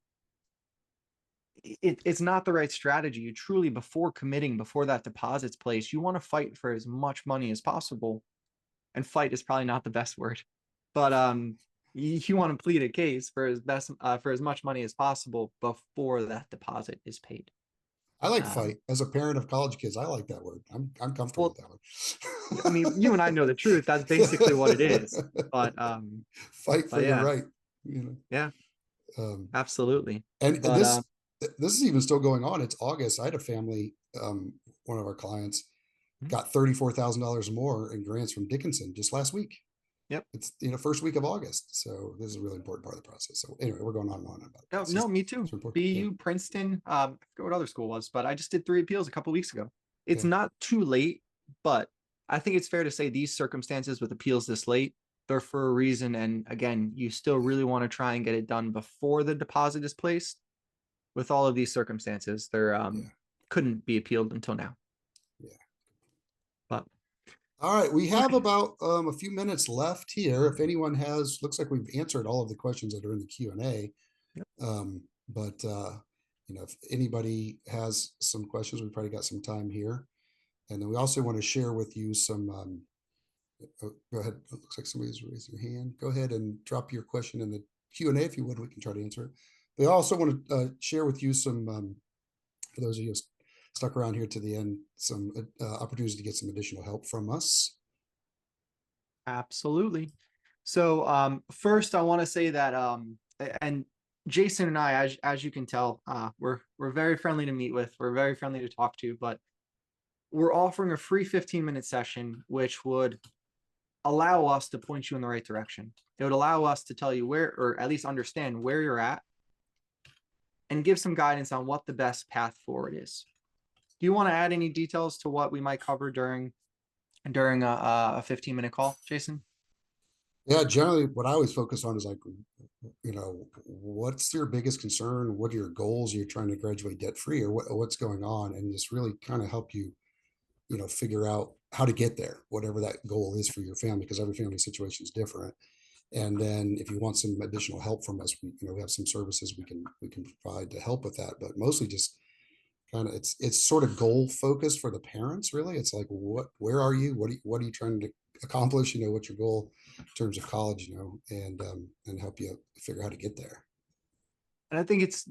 It's not the right strategy. You truly, before committing, before that deposit's placed, you want to fight for as much money as possible. And fight is probably not the best word, but you want to plead a case for as much money as possible before that deposit is paid. I like Um, fight. As a parent of college kids, I like that word. I'm comfortable well, with that I mean, you and I know the truth. That's basically what it is. But Fight for your yeah, right. You yeah, um, absolutely. and But this is even still going on. It's August. I had a family, one of our clients got $34,000 more in grants from Dickinson just last week. yep. It's first week of August. So this is a really important part of the process. So anyway, we're going on and on about it. No, It's no, just me too. it's important. Yeah, BU, Princeton, I forget what other school was, but I just did 3 appeals a couple weeks ago. It's yeah, not too late, but I think it's fair to say these circumstances with appeals this late, they're for a reason. And again, you still really want to try and get it done before the deposit is placed. With all of these circumstances, they're yeah, couldn't be appealed until now. yeah. But All right, we have Okay. about a few minutes left here. If anyone has, looks like we've answered all of the questions that are in the Q&A. Yep. But if anybody has some questions, we've probably got some time here. And then we also want to share with you some. Go ahead. It looks like somebody's raised their hand. Go ahead and drop your question in the Q&A if you would. We can try to answer it. We also want to share with you some, for those of you stuck around here to the end, some opportunities to get some additional help from us. Absolutely. So first I want to say that and Jason and I, as you can tell, we're very friendly to meet with. We're very friendly to talk to, but we're offering a free 15-minute session, which would allow us to point you in the right direction. It would allow us to tell you where, or at least understand where you're at, and give some guidance on what the best path forward is. Do you want to add any details to what we might cover during a 15-minute call, Jason? Yeah, generally what I always focus on is like, what's your biggest concern? What are your goals? You're trying to graduate debt free, or what's going on, and just really kind of help you, figure out how to get there, whatever that goal is for your family, because every family situation is different. And then if you want some additional help from us, we have some services we can provide to help with that. But mostly just kind of it's sort of goal focused for the parents. Really, it's like where are you? What are you trying to accomplish? What's your goal in terms of college? And help you figure out how to get there. And I think it's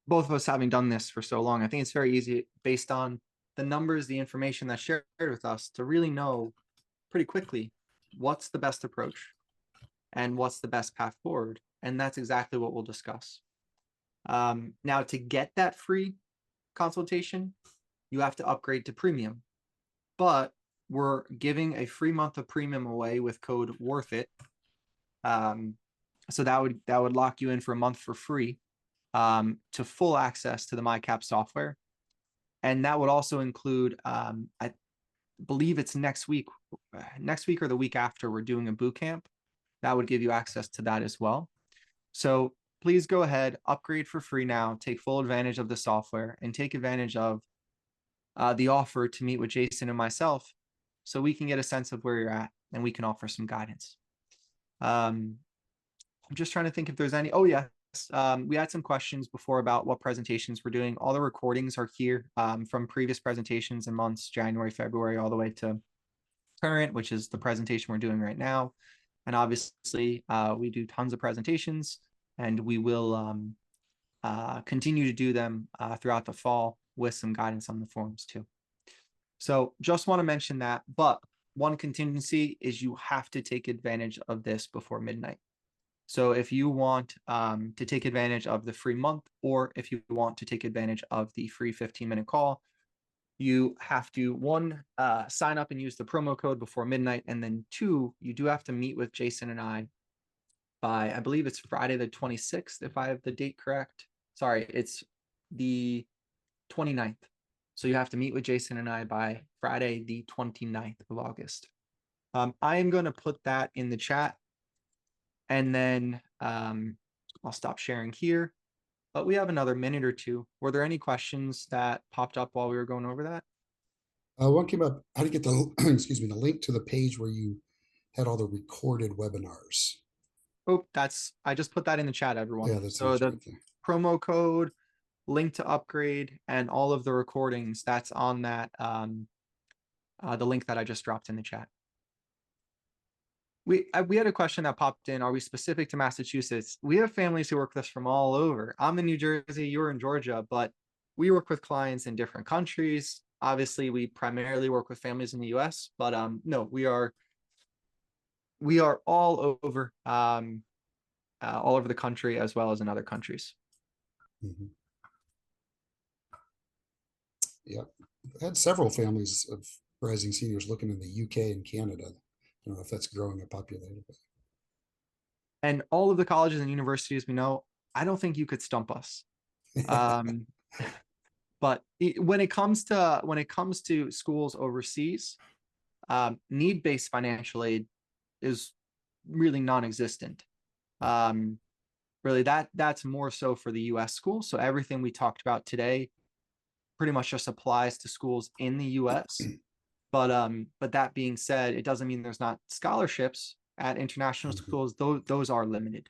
both of us having done this for so long. I think it's very easy based on the numbers, the information that's shared with us to really know pretty quickly what's the best approach and what's the best path forward. And that's exactly what we'll discuss. Now, to get that free consultation, you have to upgrade to premium. But we're giving a free month of premium away with code worth it. So that would lock you in for a month for free to full access to the MyCap software. And that would also include, I believe it's next week or the week after, we're doing a boot camp. That would give you access to that as well. So please go ahead, upgrade for free now, take full advantage of the software, and take advantage of the offer to meet with Jason and myself so we can get a sense of where you're at and we can offer some guidance. I'm just trying to think if there's any. Oh, yes. We had some questions before about what presentations we're doing. All the recordings are here from previous presentations in months, January, February, all the way to current, which is the presentation we're doing right now. And obviously, we do tons of presentations, and we will continue to do them throughout the fall with some guidance on the forums too. So just want to mention that, but one contingency is you have to take advantage of this before midnight. So if you want to take advantage of the free month, or if you want to take advantage of the free 15-minute call, you have to, one, sign up and use the promo code before midnight. And then two, you do have to meet with Jason and I by, I believe it's Friday the 26th, if I have the date correct. Sorry, it's the 29th. So you have to meet with Jason and I by Friday the 29th of August. I am going to put that in the chat, and then I'll stop sharing here. But we have another minute or two. Were there any questions that popped up while we were going over that? One came up. How to get the excuse me, the link to the page where you had all the recorded webinars. Oh, I just put that in the chat, everyone. Yeah, that's So the right there. promo code, link to upgrade, and all of the recordings, that's on that the link that I just dropped in the chat. We had a question that popped in. Are we specific to Massachusetts? We have families who work with us from all over. I'm in New Jersey, you're in Georgia, but we work with clients in different countries. Obviously, we primarily work with families in the US, but no, we are all over the country as well as in other countries. Mm-hmm. Yeah, I had several families of rising seniors looking in the UK and Canada. I don't know if that's growing or populated. And all of the colleges and universities we know, I don't think you could stump us. But when it comes to schools overseas, need-based financial aid is really non-existent. Really, that's more so for the U.S. schools. So everything we talked about today pretty much just applies to schools in the U.S. But that being said, it doesn't mean there's not scholarships at international Mhm. schools. Those are limited.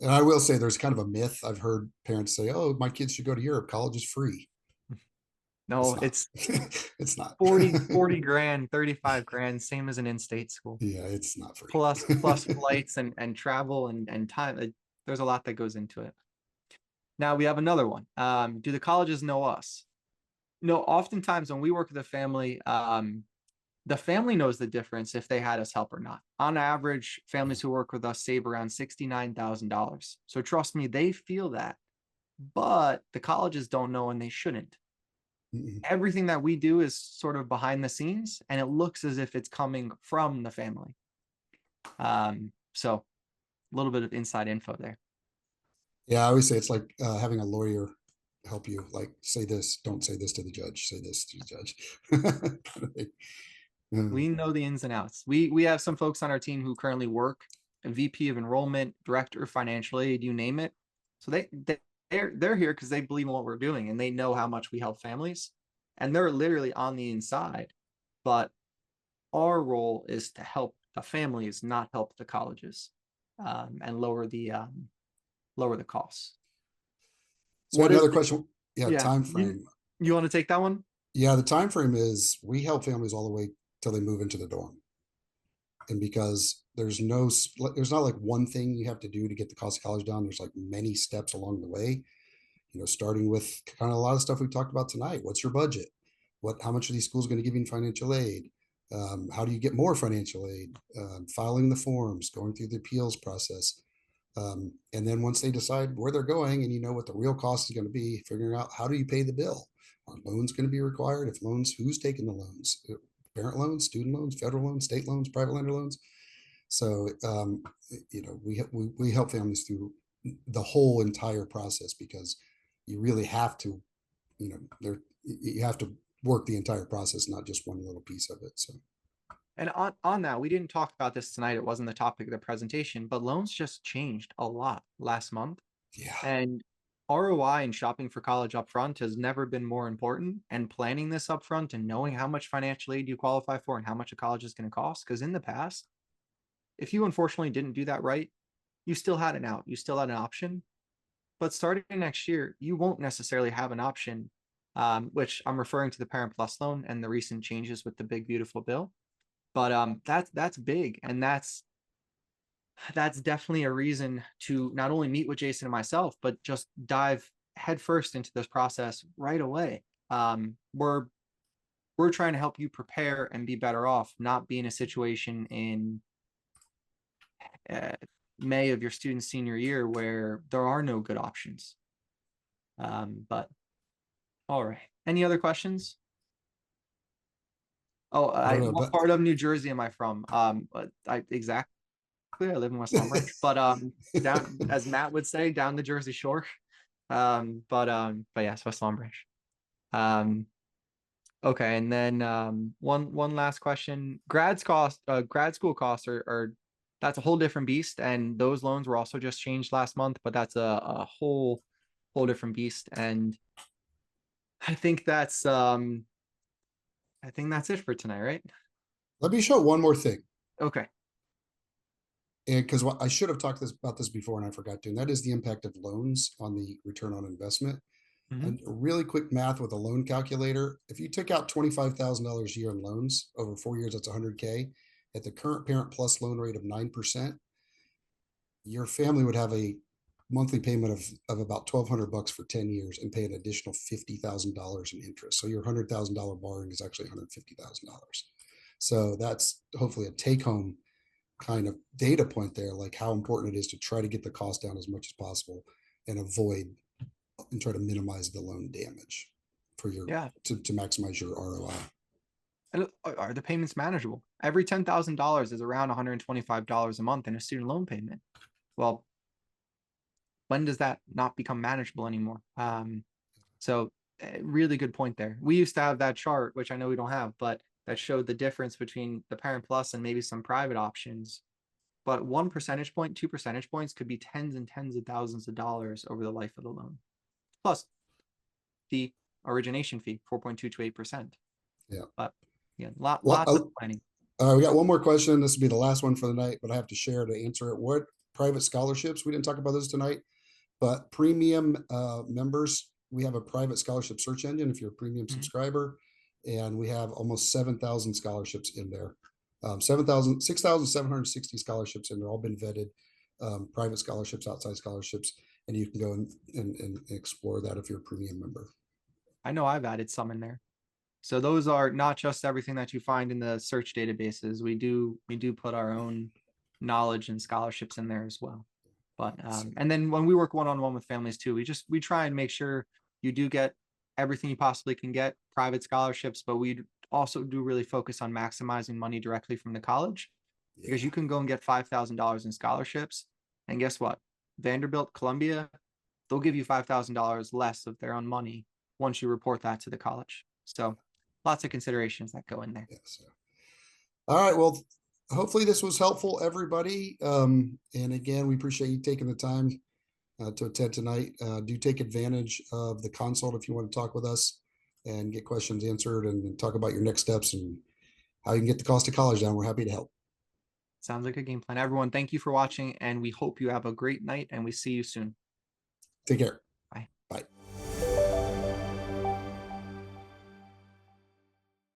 And I will say there's kind of a myth. I've heard parents say, "Oh, my kids should go to Europe. College is free." It's No, not. it's It's not. 40 grand, 35 grand, same as an in-state school. Yeah, it's not free. Plus flights and travel and time. There's a lot that goes into it. Now we have another one. Do the colleges know us? No, oftentimes when we work with a family, the family knows the difference if they had us help or not. On average, families who work with us save around $69,000. So trust me, they feel that, but the colleges don't know and they shouldn't. Mhm. Everything that we do is sort of behind the scenes and it looks as if it's coming from the family. So a little bit of inside info there. Yeah, I always say it's like having a lawyer help you. Like, say this, don't say this to the judge. Say this to the judge. Kind of thing. We know the ins and outs. We have some folks on our team who currently work VP of enrollment, director of financial aid, you name it. So they're here because they believe in what we're doing and they know how much we help families, and they're literally on the inside. But our role is to help the families, not help the colleges, and lower the costs. So What is another question. Yeah, yeah time you frame. you want to take that one? Yeah, the time frame is we help families all the way till they move into the dorm. And because there's not like one thing you have to do to get the cost of college down. There's like many steps along the way, starting with kind of a lot of stuff we talked about tonight. What's your budget? How much are these schools going to give you in financial aid? How do you get more financial aid? Filing the forms, going through the appeals process. And then once they decide where they're going and you know what the real cost is going to be, figuring out how do you pay the bill? Are loans going to be required? If loans, who's taking the loans? Parent loans, student loans, federal loans, state loans, private lender loans. So, we help families through the whole entire process because you really have to, you have to work the entire process, not just one little piece of it. So, And on that, we didn't talk about this tonight. It wasn't the topic of the presentation, but loans just changed a lot last month. yeah. And ROI and shopping for college upfront has never been more important. And planning this upfront and knowing how much financial aid you qualify for and how much a college is going to cost. Because in the past, if you unfortunately didn't do that right, you still had an out, you still had an option. But starting next year, you won't necessarily have an option, which I'm referring to the Parent Plus loan and the recent changes with the big beautiful bill. But that's big, and that's definitely a reason to not only meet with Jason and myself, but just dive headfirst into this process right away. We're trying to help you prepare and be better off, not be in a situation in uh, May of your student's senior year where there are no good options. But all right, any other questions? Oh, I don't know, what but part of New Jersey am I from? I exactly. I live in West Long Branch, but down, as Matt would say, down the Jersey Shore. But yes, West Long Branch. Um, okay, and then one last question. Grad school costs are that's a whole different beast, and those loans were also just changed last month, but that's a whole different beast. And I think that's I think that's it for tonight, right? let me show one more thing. Okay. And because I should have talked about this before and I forgot to, and that is the impact of loans on the return on investment. Mhm. And a really quick math with a loan calculator. If you took out $25,000 a year in loans over 4 years, that's 100K. At the current Parent Plus loan rate of 9%, your family would have a monthly payment of about $1,200 for 10 years and pay an additional $50,000 in interest. So your $100,000 borrowing is actually $150,000. So that's hopefully a take home kind of data point there, like how important it is to try to get the cost down as much as possible and avoid and try to minimize the loan damage for your Yeah. to maximize your ROI. And are the payments manageable? Every $10,000 is around $125 a month in a student loan payment. Well, when does that not become manageable anymore? So really good point there. We used to have that chart, which I know we don't have, but that showed the difference between the Parent Plus and maybe some private options. But 1 percentage point, 2 percentage points could be tens and tens of thousands of dollars over the life of the loan. Plus the origination fee, 4.2 to 8%. Yeah. But yeah, Well, lots of planning. we got one more question. This will be the last one for the night, but I have to share to answer it. What private scholarships? We didn't talk about this tonight, but premium members, we have a private scholarship search engine if you're a premium Mhm. subscriber, and we have almost 7,000 scholarships in there. 6,760 scholarships, and they're all been vetted. Private scholarships, outside scholarships, and you can go and explore that if you're a premium member. I know I've added some in there. So those are not just everything that you find in the search databases. We do put our own knowledge and scholarships in there as well. But and then when we work one-on-one with families too, we try and make sure you do get everything you possibly can get, private scholarships, but we also do really focus on maximizing money directly from the college, because Yeah, you can go and get $5,000 in scholarships, and guess what? Vanderbilt, Columbia, they'll give you $5,000 less of their own money once you report that to the college. So lots of considerations that go in there. yeah. So, all right. Well, hopefully this was helpful, everybody. And again, we appreciate you taking the time to attend tonight. Do take advantage of the consult if you want to talk with us and get questions answered and talk about your next steps and how you can get the cost of college down. We're happy to help. Sounds like a game plan. Everyone, thank you for watching, and we hope you have a great night, and we see you soon. Take care.